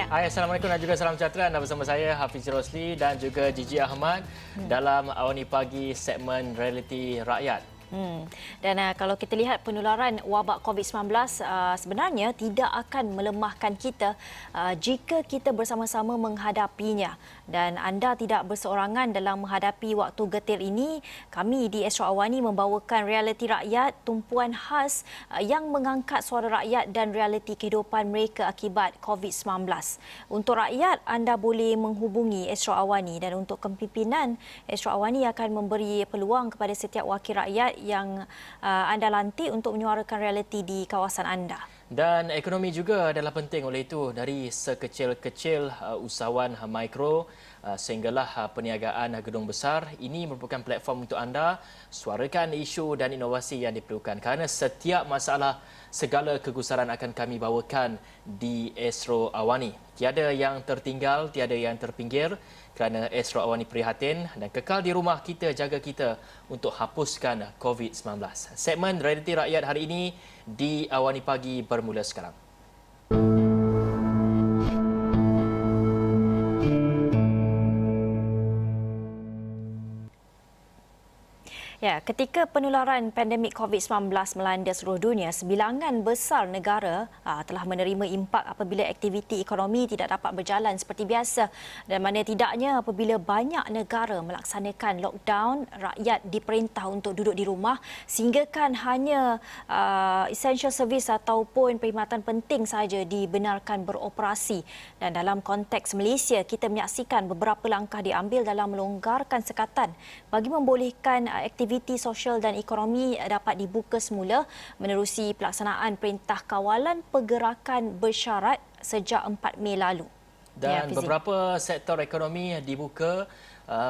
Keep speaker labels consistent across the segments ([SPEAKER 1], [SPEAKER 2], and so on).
[SPEAKER 1] Hai, Assalamualaikum dan juga salam sejahtera. Anda bersama saya Hafiz Rosli dan juga Gigi Ahmad dalam Awani Pagi segmen Realiti Rakyat.
[SPEAKER 2] Dan kalau kita lihat penularan wabak COVID-19 sebenarnya tidak akan melemahkan kita jika kita bersama-sama menghadapinya. Dan anda tidak berseorangan dalam menghadapi waktu getir ini. Kami di Astro Awani membawakan Realiti Rakyat, tumpuan khas yang mengangkat suara rakyat dan realiti kehidupan mereka akibat COVID-19. Untuk rakyat, anda boleh menghubungi Astro Awani, dan untuk kepimpinan, Astro Awani akan memberi peluang kepada setiap wakil rakyat yang anda lantik untuk menyuarakan realiti di kawasan anda.
[SPEAKER 1] Dan ekonomi juga adalah penting, oleh itu dari sekecil-kecil usahawan mikro sehinggalah perniagaan gedung besar, ini merupakan platform untuk anda suarakan isu dan inovasi yang diperlukan, kerana setiap masalah, segala kegusaran akan kami bawakan di Astro Awani. Tiada yang tertinggal, tiada yang terpinggir, kerana Astro Awani prihatin dan kekal di rumah kita, jaga kita untuk hapuskan COVID-19. Segmen Realiti Rakyat hari ini di Awani Pagi bermula sekarang.
[SPEAKER 2] Ya, ketika penularan pandemik COVID-19 melanda seluruh dunia, sebilangan besar negara telah menerima impak apabila aktiviti ekonomi tidak dapat berjalan seperti biasa. Dan mana tidaknya apabila banyak negara melaksanakan lockdown, rakyat diperintah untuk duduk di rumah sehinggakan hanya essential service ataupun perkhidmatan penting sahaja dibenarkan beroperasi. Dan dalam konteks Malaysia, kita menyaksikan beberapa langkah diambil dalam melonggarkan sekatan bagi membolehkan aktiviti sosial dan ekonomi dapat dibuka semula menerusi pelaksanaan Perintah Kawalan Pergerakan Bersyarat sejak 4 Mei lalu.
[SPEAKER 1] Dan beberapa sektor ekonomi dibuka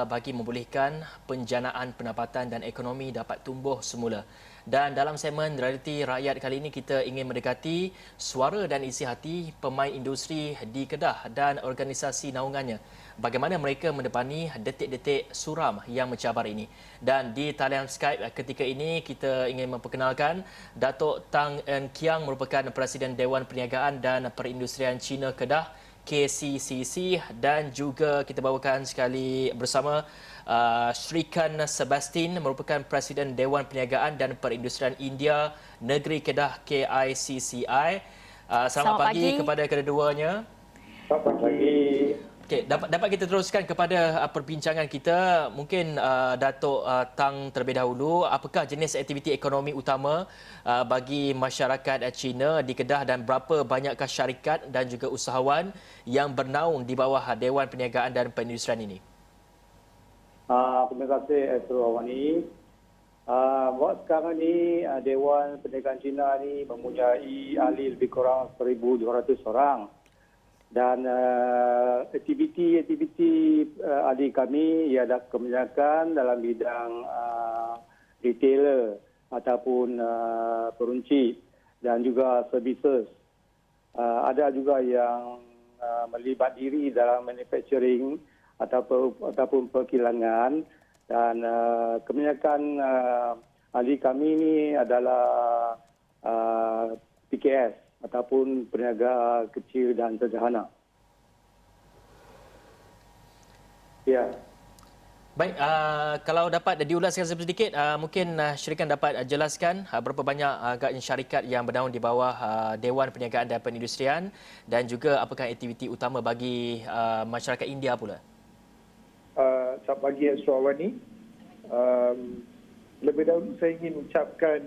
[SPEAKER 1] bagi membolehkan penjanaan pendapatan dan ekonomi dapat tumbuh semula. Dan dalam segmen Realiti Rakyat kali ini, kita ingin mendekati suara dan isi hati pemain industri di Kedah dan organisasi naungannya. Bagaimana mereka mendepani detik-detik suram yang mencabar ini. Dan di talian Skype ketika ini, kita ingin memperkenalkan Datuk Tang En Kiang, merupakan Presiden Dewan Perniagaan dan Perindustrian Cina Kedah, KCCC, dan juga kita bawakan sekali bersama Srikan Sebastian, merupakan Presiden Dewan Perniagaan dan Perindustrian India Negeri Kedah, KICCI. Selamat pagi kepada kedua-duanya.
[SPEAKER 3] Selamat pagi.
[SPEAKER 1] Okey, dapat kita teruskan kepada perbincangan kita. Mungkin Datuk Tang terlebih dahulu, apakah jenis aktiviti ekonomi utama bagi masyarakat Cina di Kedah dan berapa banyakkah syarikat dan juga usahawan yang bernaung di bawah Dewan Perniagaan dan Perindustrian ini?
[SPEAKER 3] Terima kasih Astro Awani. Buat sekarang ni Dewan Perniagaan Cina ni mempunyai ahli lebih kurang 1,200 orang. Dan aktiviti ahli kami ialah kebanyakan dalam bidang retailer ataupun peruncit dan juga services. Ada juga yang melibat diri dalam manufacturing ataupun perkilangan, dan kebanyakan ahli kami ini adalah PKS ataupun peniaga kecil dan sederhana. Ya.
[SPEAKER 1] Baik, kalau dapat diulaskan sedikit, mungkin Syarikat dapat jelaskan berapa banyak agaknya syarikat yang bernaung di bawah Dewan Perniagaan dan Perindustrian, dan juga apakah aktiviti utama bagi masyarakat India pula?
[SPEAKER 4] Selamat pagi Astro Awani. Lebih dahulu saya ingin ucapkan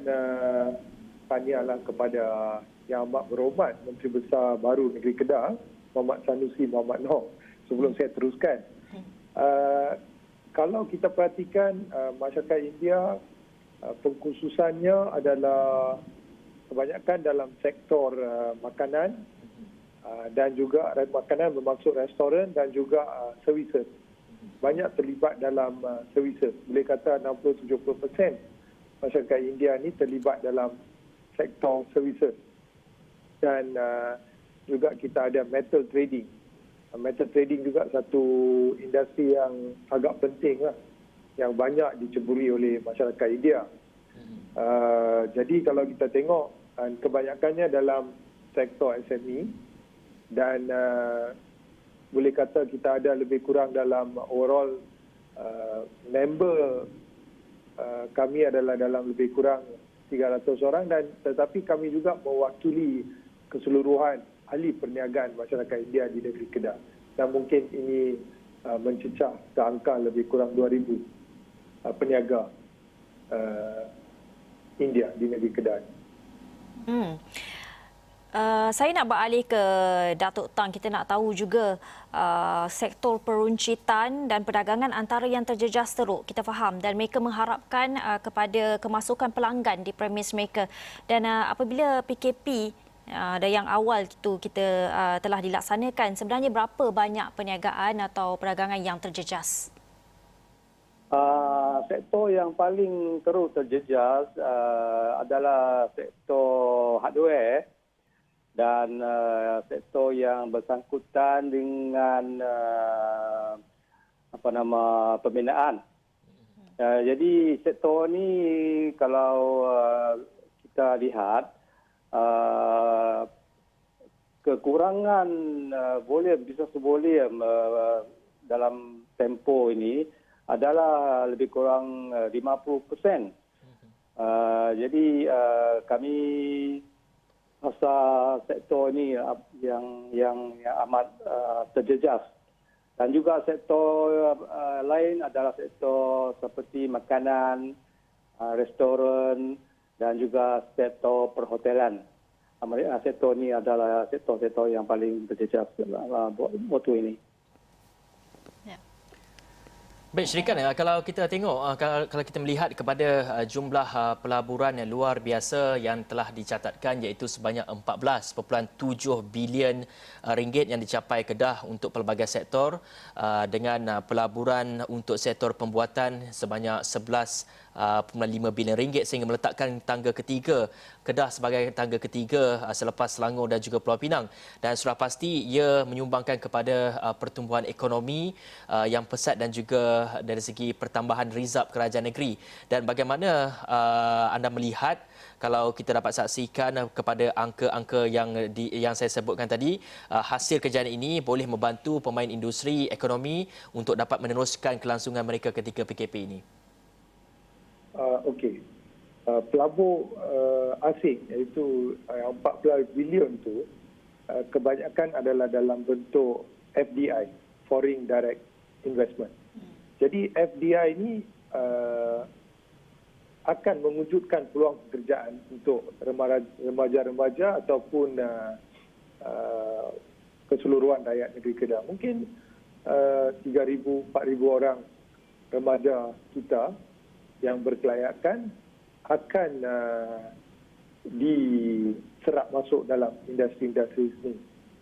[SPEAKER 4] tahniahlah kepada Yang Amat Berhormat Menteri Besar baru Negeri Kedah, Muhammad Sanusi Muhammad Noh. Sebelum saya teruskan, kalau kita perhatikan masyarakat India, pengkhususannya adalah kebanyakan dalam sektor makanan, dan juga makanan bermaksud restoran dan juga services. Banyak terlibat dalam services. Boleh kata 60-70% masyarakat India ni terlibat dalam sektor services. Dan juga kita ada metal trading. Metal trading juga satu industri yang agak penting lah, yang banyak diceburi oleh masyarakat India. Jadi kalau kita tengok, kebanyakannya dalam sektor SME, dan boleh kata kita ada lebih kurang dalam overall member kami adalah dalam lebih kurang 300 orang, dan tetapi kami juga mewakili keseluruhan ahli perniagaan masyarakat India di negeri Kedah, dan mungkin ini mencecah ke angka lebih kurang 2,000 peniaga India di negeri Kedah.
[SPEAKER 2] Saya nak beralih ke Datuk Tang. Kita nak tahu juga sektor peruncitan dan perdagangan antara yang terjejas teruk. Kita faham dan mereka mengharapkan kepada kemasukan pelanggan di premis mereka. Dan apabila PKP dan yang awal itu kita telah dilaksanakan, sebenarnya berapa banyak perniagaan atau perdagangan yang terjejas?
[SPEAKER 3] Sektor yang paling teruk terjejas adalah sektor hardware dan sektor yang bersangkutan dengan pembinaan. Jadi sektor ni kalau kita lihat kekurangan bisnes volume dalam tempoh ini adalah lebih kurang 50%. Jadi kami rasa sektor ini yang amat terjejas. Dan juga sektor lain adalah sektor seperti makanan, restoran dan juga sektor perhotelan. Sektor ini adalah sektor-sektor yang paling terjejas waktu ini.
[SPEAKER 1] Baik, Syarikat, kalau kita tengok, kalau kita melihat kepada jumlah pelaburan yang luar biasa yang telah dicatatkan, iaitu sebanyak 14.7 bilion ringgit yang dicapai Kedah untuk pelbagai sektor, dengan pelaburan untuk sektor pembuatan sebanyak 11.5 bilion ringgit, sehingga meletakkan tangga ketiga Kedah sebagai tangga ketiga selepas Selangor dan juga Pulau Pinang, dan sudah pasti ia menyumbangkan kepada pertumbuhan ekonomi yang pesat dan juga dari segi pertambahan rizab kerajaan negeri. Dan bagaimana anda melihat kalau kita dapat saksikan kepada angka-angka yang saya sebutkan tadi, hasil kerjaan ini boleh membantu pemain industri ekonomi untuk dapat meneruskan kelangsungan mereka ketika PKP ini?
[SPEAKER 4] Okey. Pelabur asing iaitu 14 bilion itu kebanyakan adalah dalam bentuk FDI, Foreign Direct Investment. Jadi FDI ini akan mewujudkan peluang pekerjaan untuk remaja-remaja ataupun keseluruhan rakyat negeri Kedah. Mungkin 3,000, 4,000 orang remaja kita yang berkelayakan akan diserap masuk dalam industri-industri ini.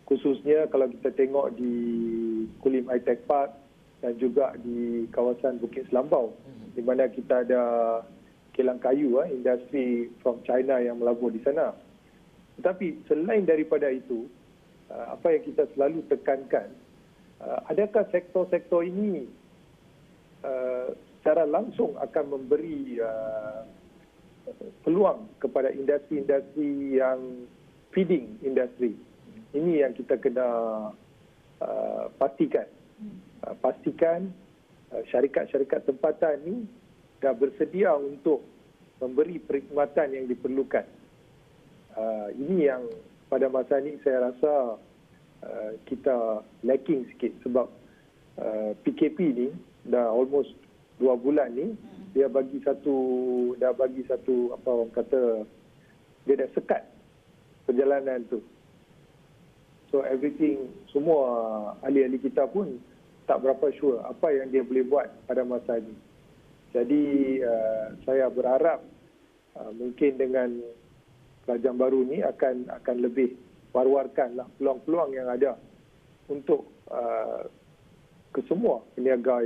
[SPEAKER 4] Khususnya kalau kita tengok di Kulim High-Tech Park dan juga di kawasan Bukit Selambau, di mana kita ada kilang kayu, industri from China yang melabur di sana. Tetapi selain daripada itu, apa yang kita selalu tekankan, adakah sektor-sektor ini secara langsung akan memberi peluang kepada industri-industri yang feeding industri. Ini yang kita kena pastikan. Pastikan syarikat-syarikat tempatan ini dah bersedia untuk memberi perkhidmatan yang diperlukan. Ini yang pada masa ini saya rasa kita lacking sikit, sebab PKP ni dah almost 2 bulan ni, dia bagi satu apa orang kata, dia dah sekat perjalanan tu. So everything, semua ahli-ahli kita pun tak berapa sure apa yang dia boleh buat pada masa ini. Jadi saya berharap mungkin dengan kerajaan baru ni akan lebih war-warkanlah peluang-peluang yang ada untuk kesemua peniaga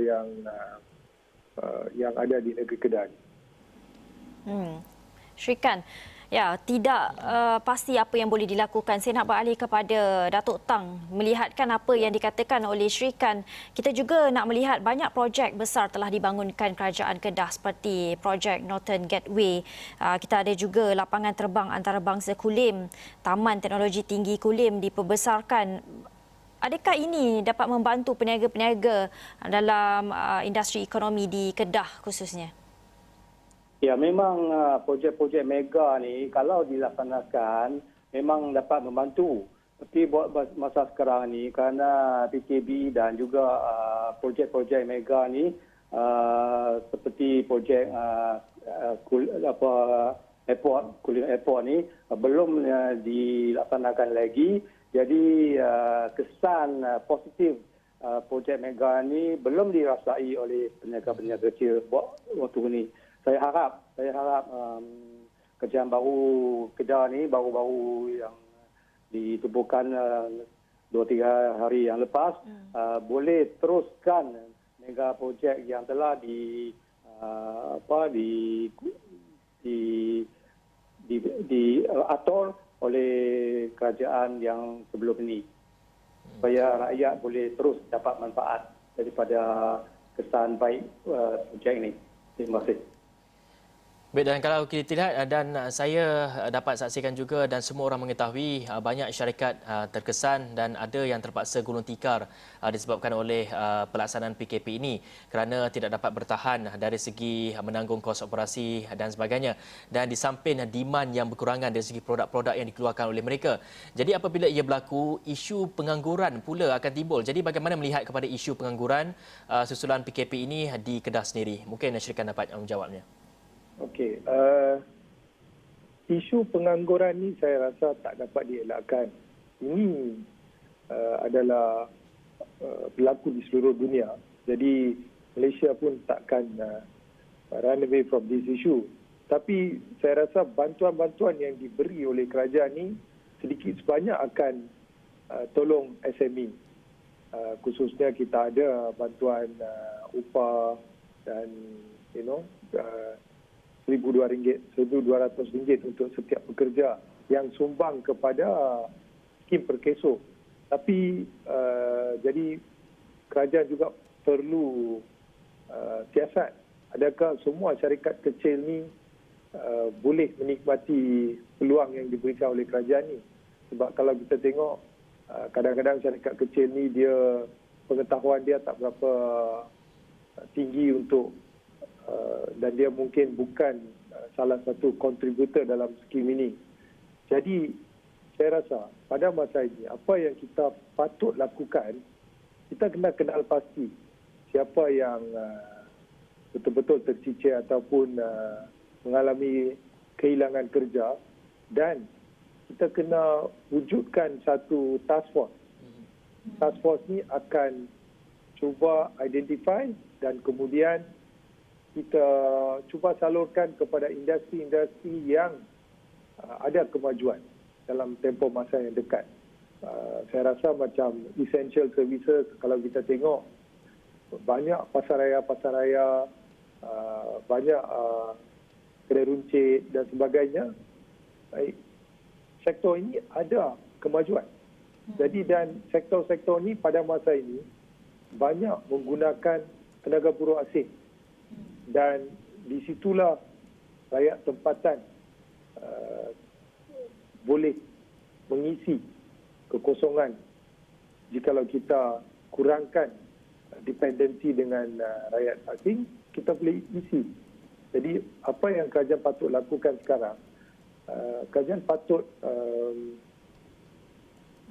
[SPEAKER 4] yang ada di negeri Kedah.
[SPEAKER 2] Syarikat, Ya, tidak pasti apa yang boleh dilakukan. Saya nak beralih kepada Datuk Tang. Melihatkan apa yang dikatakan oleh Syrikan, kita juga nak melihat banyak projek besar telah dibangunkan kerajaan Kedah seperti projek Northern Gateway. Kita ada juga lapangan terbang antarabangsa Kulim, Taman Teknologi Tinggi Kulim diperbesarkan. Adakah ini dapat membantu peniaga-peniaga dalam industri ekonomi di Kedah khususnya?
[SPEAKER 3] Ya, memang projek-projek mega ni kalau dilaksanakan memang dapat membantu. Tapi buat masa sekarang ni kerana PKP dan juga projek-projek mega ni seperti projek Kulim Airport ni belum dilaksanakan lagi. Jadi kesan positif projek mega ni belum dirasai oleh peniaga-peniaga kecil waktu ni. Saya harap kerajaan baru Kedah ni baru yang ditubuhkan 2-3 hari yang lepas boleh teruskan mega projek yang telah diatur oleh kerajaan yang sebelum ini supaya rakyat boleh terus dapat manfaat daripada kesan baik projek ini. Terima kasih.
[SPEAKER 1] Baik, dan kalau kita lihat dan saya dapat saksikan juga dan semua orang mengetahui banyak syarikat terkesan dan ada yang terpaksa gulung tikar disebabkan oleh pelaksanaan PKP ini kerana tidak dapat bertahan dari segi menanggung kos operasi dan sebagainya, dan di samping demand yang berkurangan dari segi produk-produk yang dikeluarkan oleh mereka. Jadi apabila ia berlaku, isu pengangguran pula akan timbul. Jadi bagaimana melihat kepada isu pengangguran susulan PKP ini di Kedah sendiri? Mungkin Syarikat dapat menjawabnya.
[SPEAKER 4] Okey, isu pengangguran ni saya rasa tak dapat dielakkan. Ini adalah berlaku di seluruh dunia. Jadi Malaysia pun takkan run away from this issue. Tapi saya rasa bantuan-bantuan yang diberi oleh kerajaan ni sedikit sebanyak akan tolong SME. Khususnya kita ada bantuan upah dan RM1,200 untuk setiap pekerja yang sumbang kepada skim perkeso. Tapi jadi kerajaan juga perlu siasat. Adakah semua syarikat kecil ni boleh menikmati peluang yang diberikan oleh kerajaan ni? Sebab kalau kita tengok kadang-kadang syarikat kecil ni dia pengetahuan dia tak berapa tinggi untuk dan dia mungkin bukan salah satu kontributor dalam skim ini. Jadi saya rasa pada masa ini apa yang kita patut lakukan, kita kena kenal pasti siapa yang betul-betul tercicir ataupun mengalami kehilangan kerja, dan kita kena wujudkan satu task force. Task force ni akan cuba identify dan kemudian kita cuba salurkan kepada industri-industri yang ada kemajuan dalam tempoh masa yang dekat. Saya rasa macam essential services, kalau kita tengok banyak pasar raya, banyak kedai runcit dan sebagainya. Sektor ini ada kemajuan. Jadi dan sektor-sektor ini pada masa ini banyak menggunakan tenaga buruh asing. Dan di situlah rakyat tempatan boleh mengisi kekosongan jikalau kita kurangkan dependensi dengan rakyat asing, kita boleh isi. Jadi apa yang kerajaan patut lakukan sekarang, kerajaan patut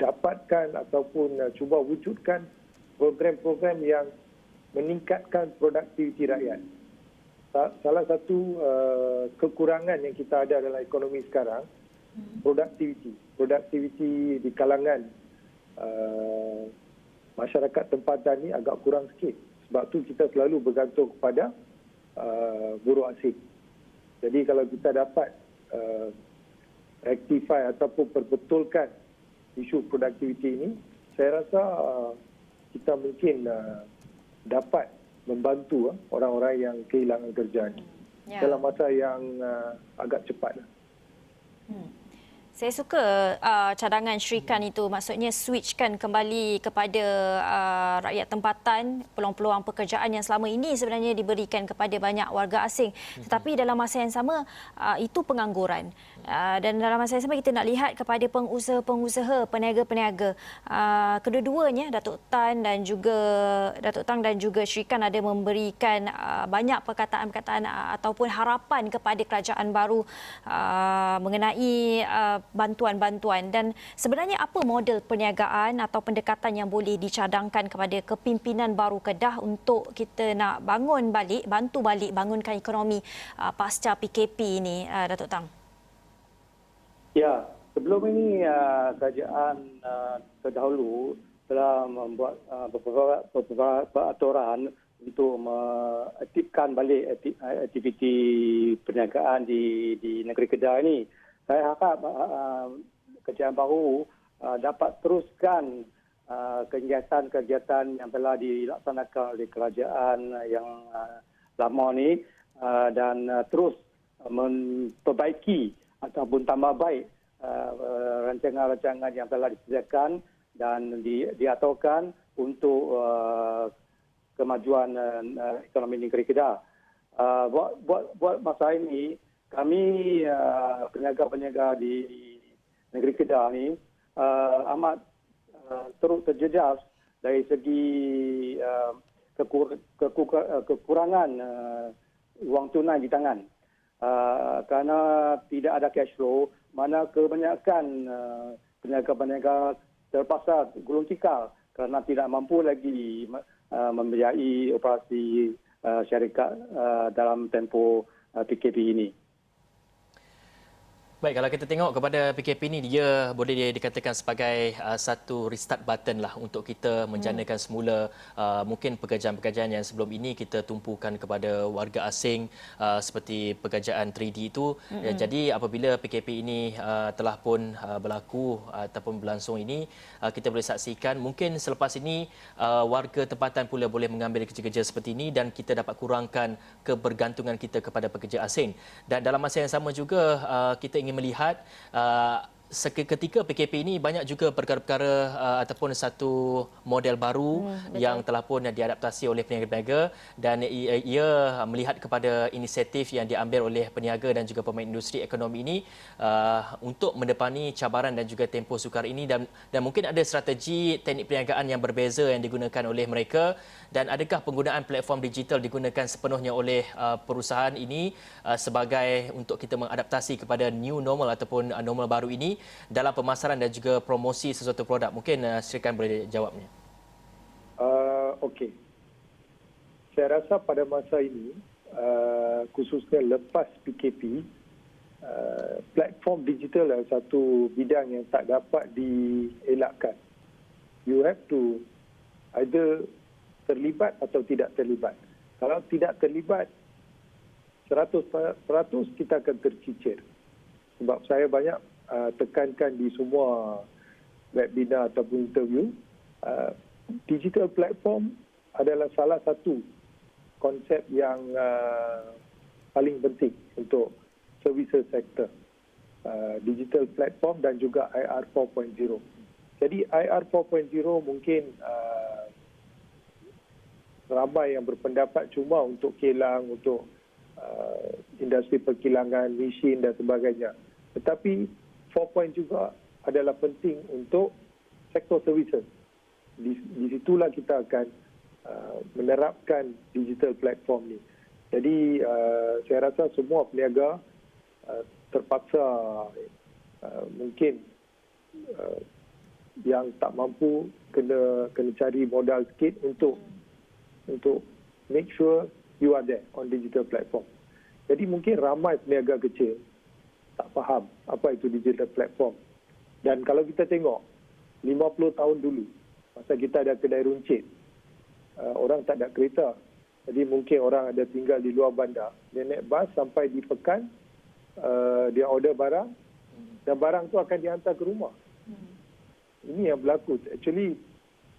[SPEAKER 4] dapatkan ataupun cuba wujudkan program-program yang meningkatkan produktiviti rakyat. Salah satu kekurangan yang kita ada dalam ekonomi sekarang, produktiviti di kalangan masyarakat tempatan ni agak kurang sikit. Sebab tu kita selalu bergantung kepada buruh asing. Jadi kalau kita dapat rectify ataupun perbetulkan isu produktiviti ini, saya rasa kita mungkin dapat membantu orang-orang yang kehilangan kerjaan dalam masa yang agak cepat.
[SPEAKER 2] Saya suka cadangan Syirikan itu, maksudnya switchkan kembali kepada rakyat tempatan peluang-peluang pekerjaan yang selama ini sebenarnya diberikan kepada banyak warga asing. Tetapi dalam masa yang sama itu pengangguran. Dan dalam masa yang sama kita nak lihat kepada pengusaha-pengusaha, peniaga-peniaga. Kedua-duanya Datuk Tang dan juga Syirikan ada memberikan banyak perkataan-perkataan ataupun harapan kepada kerajaan baru mengenai bantuan-bantuan. Dan sebenarnya apa model perniagaan atau pendekatan yang boleh dicadangkan kepada kepimpinan baru Kedah untuk kita nak bantu balik bangunkan ekonomi pasca PKP ini, Datuk Tang?
[SPEAKER 3] Ya, sebelum ini kerajaan terdahulu telah membuat beberapa aturan untuk mengaktifkan balik aktiviti perniagaan di negeri Kedah ini. Saya harap kerajaan baru dapat teruskan kegiatan-kegiatan yang telah dilaksanakan oleh kerajaan yang lama ini dan terus memperbaiki ataupun tambah baik rancangan-rancangan yang telah disediakan dan diaturkan untuk kemajuan ekonomi negeri Kedah. Buat masa ini, kami peniaga-peniaga di negeri Kedah ni amat teruk terjejas dari segi kekurangan wang tunai di tangan. Kerana tidak ada cash flow, mana kebanyakan peniaga-peniaga terpaksa gulung tikar kerana tidak mampu lagi membiayai operasi syarikat dalam tempoh PKP ini.
[SPEAKER 1] Baik, kalau kita tengok kepada PKP ini, dia boleh dikatakan sebagai satu restart button lah untuk kita menjanakan semula mungkin pekerjaan-pekerjaan yang sebelum ini kita tumpukan kepada warga asing seperti pekerjaan 3D itu. Jadi apabila PKP ini telah pun berlaku ataupun berlangsung ini, kita boleh saksikan mungkin selepas ini warga tempatan pula boleh mengambil kerja-kerja seperti ini dan kita dapat kurangkan kebergantungan kita kepada pekerja asing. Dan dalam masa yang sama juga kita ingin melihat seketika PKP ini banyak juga perkara-perkara ataupun satu model baru yang telah pun diadaptasi oleh peniaga-peniaga dan ia melihat kepada inisiatif yang diambil oleh peniaga dan juga pemain industri ekonomi ini untuk mendepani cabaran dan juga tempoh sukar ini dan mungkin ada strategi teknik perniagaan yang berbeza yang digunakan oleh mereka. Dan adakah penggunaan platform digital digunakan sepenuhnya oleh perusahaan ini sebagai untuk kita mengadaptasi kepada new normal ataupun normal baru ini dalam pemasaran dan juga promosi sesuatu produk? Mungkin Syirikan boleh jawabnya.
[SPEAKER 4] Okey. Saya rasa pada masa ini, khususnya lepas PKP, platform digital adalah satu bidang yang tak dapat dielakkan. You have to either terlibat atau tidak terlibat. Kalau tidak terlibat, 100% kita akan tercicir. Sebab saya banyak tekankan di semua webinar ataupun interview, digital platform adalah salah satu konsep yang paling penting untuk services sector. Digital platform dan juga IR 4.0. Jadi IR 4.0 mungkin ramai yang berpendapat cuma untuk kilang, untuk industri perkilangan, mesin dan sebagainya. Tetapi 4.0 juga adalah penting untuk sektor services. Di situlah kita akan menerapkan digital platform ni. Jadi saya rasa semua peniaga terpaksa mungkin yang tak mampu kena cari modal sikit untuk make sure you are there on digital platform. Jadi mungkin ramai peniaga kecil tak faham apa itu digital platform. Dan kalau kita tengok 50 tahun dulu, masa kita ada kedai runcit, orang tak ada kereta. Jadi mungkin orang ada tinggal di luar bandar. Dia naik bas sampai di Pekan, dia order barang dan barang tu akan dihantar ke rumah. Ini yang berlaku. Actually,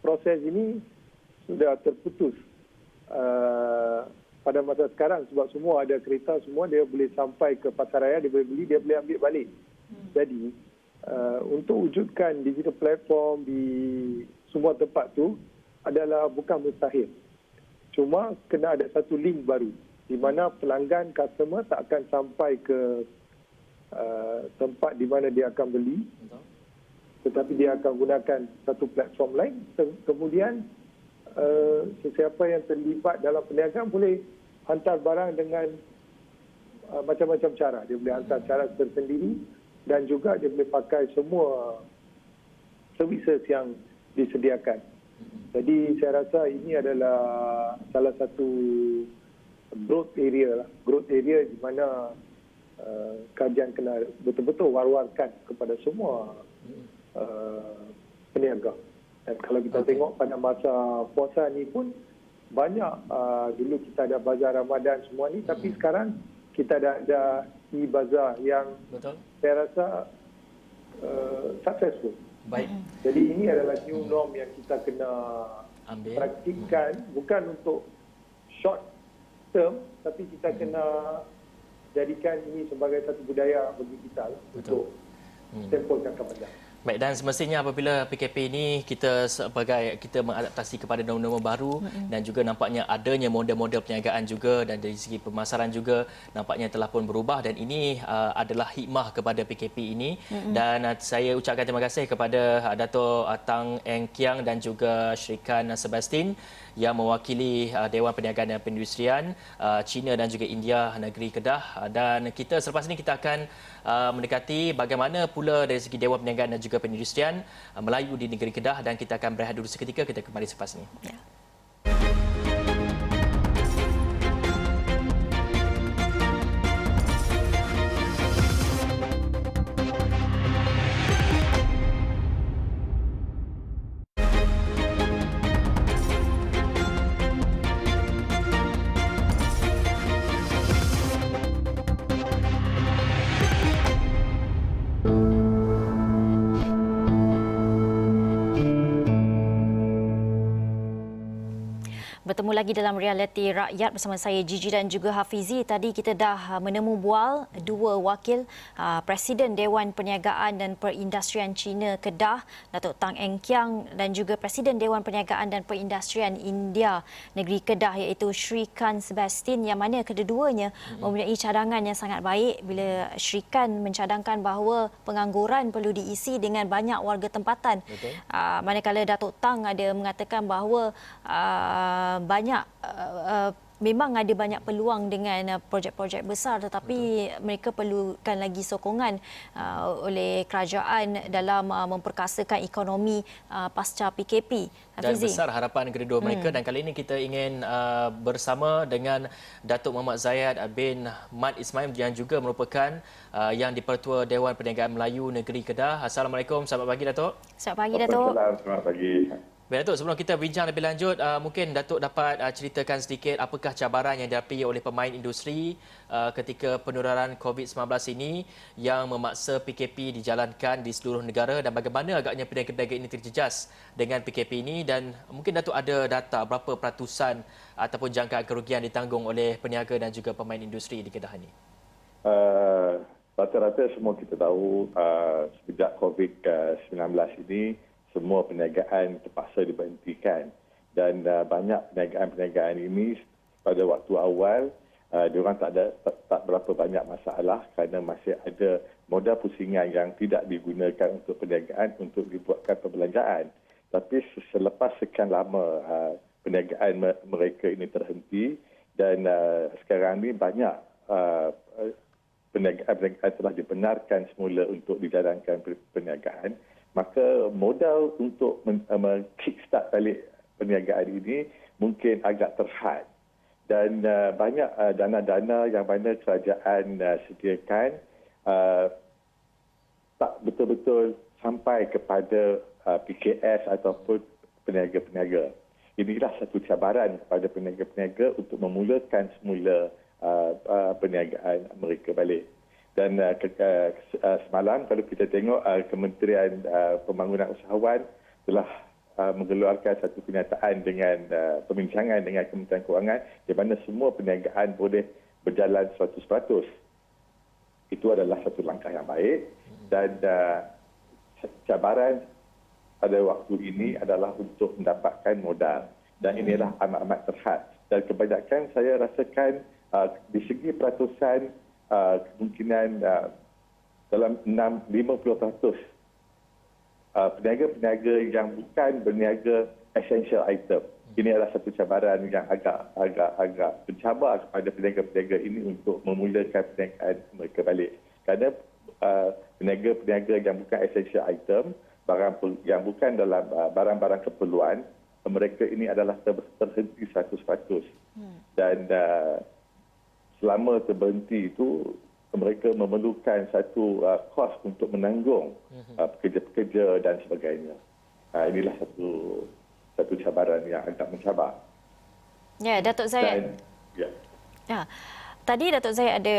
[SPEAKER 4] proses ini sudah terputus pada masa sekarang sebab semua ada kereta, semua dia boleh sampai ke pasaraya, dia boleh beli, dia boleh ambil balik. Jadi untuk wujudkan digital platform di semua tempat tu adalah bukan mustahil. Cuma kena ada satu link baru di mana pelanggan, customer tak akan sampai ke tempat di mana dia akan beli, tetapi dia akan gunakan satu platform lain. Kemudian sesiapa yang terlibat dalam perniagaan boleh hantar barang dengan macam-macam cara. Dia boleh hantar cara tersendiri dan juga dia boleh pakai semua services yang disediakan. Jadi saya rasa ini adalah salah satu growth area di mana kajian kena betul-betul war-warkan kepada semua peniaga. Dan kalau kita tengok pada masa puasa ni pun banyak, dulu kita ada bazar Ramadan semua ni, tapi sekarang kita ada e-bazar yang saya rasa successful.
[SPEAKER 1] Baik.
[SPEAKER 4] Jadi ini adalah new norm yang kita kena praktikkan, bukan untuk short term, tapi kita kena jadikan ini sebagai satu budaya bagi kita untuk tempoh jangka panjang.
[SPEAKER 1] Baik, dan semestinya apabila PKP ini kita mengadaptasi kepada norma-norma baru dan juga nampaknya adanya model-model perniagaan juga, dan dari segi pemasaran juga nampaknya telah pun berubah, dan ini adalah hikmah kepada PKP ini. Dan saya ucapkan terima kasih kepada Dato' Tang Eng Kiang dan juga Syrikan Sebastian yang mewakili Dewan Perniagaan dan Perindustrian China dan juga India Negeri Kedah. Dan kita selepas ini kita akan mendekati bagaimana pula dari segi Dewan Perniagaan dan juga Perindustrian Melayu di negeri Kedah, dan kita akan berehat dulu seketika. Kita kembali selepas ini. Ya.
[SPEAKER 2] Bertemu lagi dalam Realiti Rakyat bersama saya Gigi dan juga Hafizi. Tadi kita dah menemu bual dua wakil Presiden Dewan Perniagaan dan Perindustrian China Kedah, Dato' Tang Eng Kiang, dan juga Presiden Dewan Perniagaan dan Perindustrian India Negeri Kedah iaitu Syrikan Sebastian, yang mana kedua-duanya mempunyai cadangan yang sangat baik bila Syrikan mencadangkan bahawa pengangguran perlu diisi dengan banyak warga tempatan. Manakala Dato' Tang ada mengatakan bahawa memang ada banyak peluang dengan projek-projek besar, tetapi mereka perlukan lagi sokongan oleh kerajaan dalam memperkasakan ekonomi pasca PKP.
[SPEAKER 1] Dan besar harapan kedua mereka, dan kali ini kita ingin bersama dengan Datuk Muhammad Zayad bin Mat Ismail yang juga merupakan yang di-Pertua Dewan Perniagaan Melayu Negeri Kedah. Assalamualaikum, selamat pagi Datuk.
[SPEAKER 2] Selamat pagi Datuk.
[SPEAKER 5] Selamat pagi.
[SPEAKER 1] Baik Datuk, sebelum kita bincang lebih lanjut, mungkin Datuk dapat ceritakan sedikit apakah cabaran yang dihadapi oleh pemain industri ketika penularan COVID-19 ini yang memaksa PKP dijalankan di seluruh negara, dan bagaimana agaknya peniaga-peniaga ini terjejas dengan PKP ini, dan mungkin Datuk ada data berapa peratusan ataupun jangkaan kerugian ditanggung oleh peniaga dan juga pemain industri di Kedah ini?
[SPEAKER 5] Rata-rata semua kita tahu sejak COVID-19 ini semua perniagaan terpaksa diberhentikan, dan banyak perniagaan ini pada waktu awal diorang tak berapa banyak masalah kerana masih ada modal pusingan yang tidak digunakan untuk perniagaan untuk dibuatkan perbelanjaan. Tapi selepas sekian lama perniagaan mereka ini terhenti, dan sekarang ini banyak perniagaan telah dibenarkan semula untuk dijalankan perniagaan, maka modal untuk kickstart balik perniagaan ini mungkin agak terhad, dan banyak dana-dana yang mana kerajaan sediakan tak betul-betul sampai kepada PKS ataupun peniaga-peniaga. Inilah satu cabaran kepada peniaga-peniaga untuk memulakan semula perniagaan mereka balik. Dan semalam kalau kita tengok Kementerian Pembangunan Usahawan telah mengeluarkan satu kenyataan dengan perbincangan dengan Kementerian Kewangan di mana semua perniagaan boleh berjalan 100%. Itu adalah satu langkah yang baik, dan cabaran pada waktu ini adalah untuk mendapatkan modal dan inilah amat-amat terhad dan kebanyakan saya rasakan di segi peratusan kemungkinan dalam 50% peniaga-peniaga yang bukan berniaga essential item. Ini adalah satu cabaran yang agak mencabar kepada peniaga-peniaga ini untuk memulakan perniagaan mereka balik. Kerana peniaga-peniaga yang bukan essential item, yang bukan dalam barang-barang keperluan, mereka ini adalah terhenti 100%. Dan selama terberhenti itu, mereka memerlukan satu kos untuk menanggung pekerja-pekerja dan sebagainya. Inilah satu cabaran yang agak mencabar.
[SPEAKER 2] Ya, Datuk Zayed. Ya. Tadi Datuk Zayed ada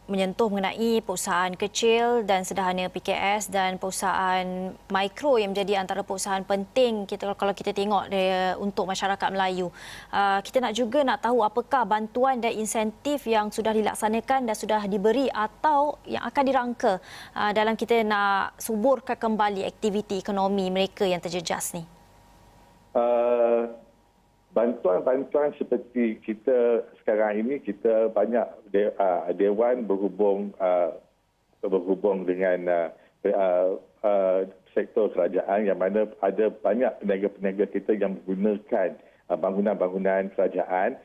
[SPEAKER 2] menyentuh mengenai perusahaan kecil dan sederhana PKS dan perusahaan mikro yang menjadi antara perusahaan penting kalau kita tengok untuk masyarakat Melayu. Kita juga nak tahu apakah bantuan dan insentif yang sudah dilaksanakan dan sudah diberi atau yang akan dirangka dalam kita nak suburkan kembali aktiviti ekonomi mereka yang terjejas ni. Bantuan-bantuan seperti kita sekarang ini, kita banyak Dewan berhubung dengan sektor kerajaan yang mana ada banyak peniaga-peniaga kita yang menggunakan bangunan-bangunan kerajaan.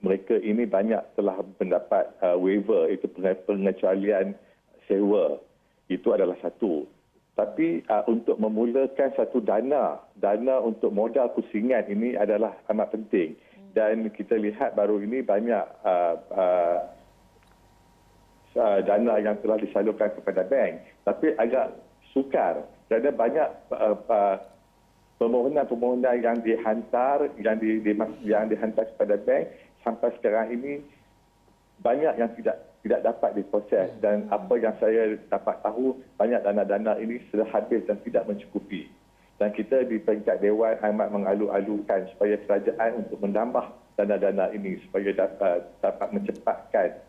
[SPEAKER 2] Mereka ini banyak telah mendapat waiver, itu pengecualian sewa. Itu adalah satu. Tapi untuk memulakan satu dana untuk modal pusingan ini adalah amat penting. Dan kita lihat baru ini banyak dana yang telah disalurkan kepada bank. Tapi agak sukar kerana banyak permohonan-permohonan yang dihantar kepada bank sampai sekarang ini banyak yang tidak dapat diproses dan apa yang saya dapat tahu banyak dana-dana ini sudah habis dan tidak mencukupi. Dan kita di peringkat Dewan amat mengalu-alukan supaya kerajaan untuk menambah dana-dana ini supaya dapat mencepatkan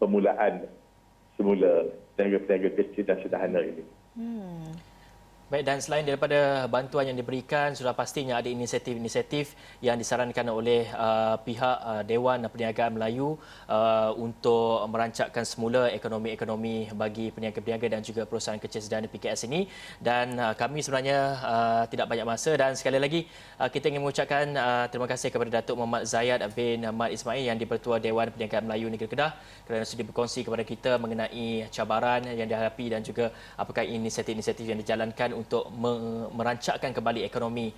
[SPEAKER 2] permulaan semula peniaga-peniaga kecil dan sederhana ini.
[SPEAKER 1] Baik, dan selain daripada bantuan yang diberikan, sudah pastinya ada inisiatif-inisiatif yang disarankan oleh pihak Dewan Perniagaan Melayu untuk merancangkan semula ekonomi bagi peniaga-peniaga dan juga perusahaan kecil sederhana PKS ini. Dan kami sebenarnya tidak banyak masa dan sekali lagi kita ingin mengucapkan terima kasih kepada Datuk Muhammad Zayed bin Mat Ismail yang di-Pertua Dewan Perniagaan Melayu Negeri Kedah kerana sudah berkongsi kepada kita mengenai cabaran yang dihadapi dan juga apakah inisiatif-inisiatif yang dijalankan untuk merancangkan kembali ekonomi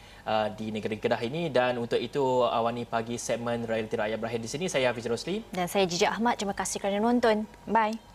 [SPEAKER 1] di negeri Kedah ini. Dan untuk itu awani pagi segmen Realiti Rakyat berakhir di sini. Saya Hafiz Rosli
[SPEAKER 2] dan saya Jijak Ahmad. Terima kasih kerana menonton. Bye.